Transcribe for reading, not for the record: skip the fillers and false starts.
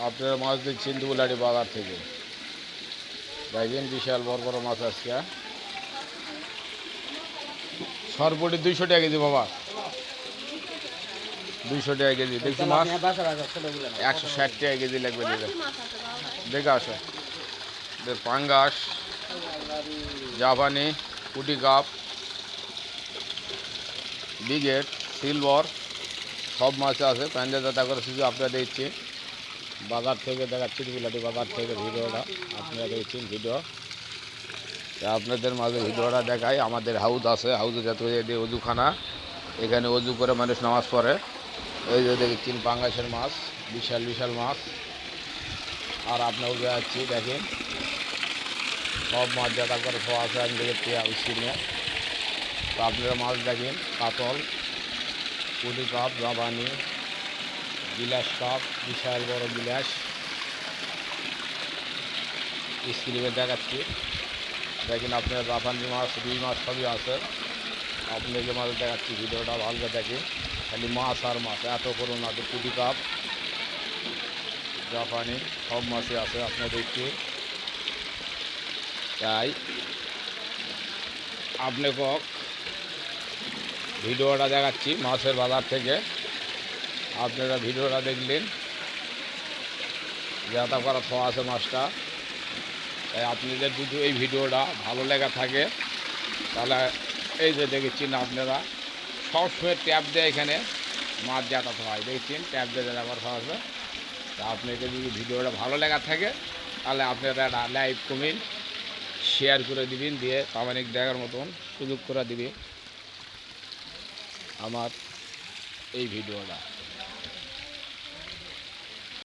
আপনারা মাছ দিচ্ছেন দুলাড়ি বাজার থেকে। দেখেন বিশাল বড় বড় মাছ আজকে। সরপুটি 200 টাকা কেজি বাবা, 200 টাকা কেজি। দেখছি মাছ 160 টাকা কেজি লাগবে। দেখে আসো পাঙ্গাস, জাপানি, পুটি কাপ, বিগেট, সিলভার সব মাছ আছে। প্যান্ডে দাদা করে শুধু আপনারা দেখছি বাজার থেকে দেখাচ্ছি, বিলাটি বাজার থেকে ভিডিওটা আপনারা দেখছেন। ভিডিও আপনাদের মাঝে ভিডিওটা দেখাই। আমাদের হাউস আছে, হাউসে যাতে অজুখানা, এখানে অজু করে মানুষ নামাজ পড়ে। এই যে দেখছেন পাঙ্গাসের মাছ, বিশাল বিশাল মাছ। আর আপনাও যাচ্ছি দেখেন সব মাছ যাতা করে সব আছে। আমি দেখেছি স্ক্রিনে। তো আপনারা মাছ দেখেন কাতল, পুটি কাপ, জাপানি, গিলাস কাপ, বিশাল বড় গিলাস স্ক্রিনে দেখাচ্ছি। দেখেন আপনার জাপানি মাছ, রুই মাছ সবই আছে। আপনাকে মাছ দেখাচ্ছি, ভিডিওটা ভালো দেখেন। খালি মাছ আর মাছ, এত করুন না। তো পুটি কাপ, জাপানি সব মাছই আছে আপনার দেখছি। তাই আপনাকে ভিডিওটা দেখাচ্ছি মাছের বাজার থেকে। আপনারা ভিডিওটা দেখলেন, যাতা করা খাওয়া আছে মাছটা। তাই আপনাদের যদি এই ভিডিওটা ভালো লেগে থাকে তাহলে এই যে দেখেছেন আপনারা সবসময় ট্যাপ দেয় এখানে মাছ যাতায়াত হয়। দেখছেন ট্যাপ দিয়ে যাতায়াত খাওয়া আছে। তা আপনাকে যদি ভিডিওটা ভালো লেগে থাকে তাহলে আপনারা একটা লাইক কমেন্ট শেয়ার করে দিবেন, দিয়ে প্রামাণিক দেখার মতন সুযোগ করে দিবে আমার এই ভিডিওটা।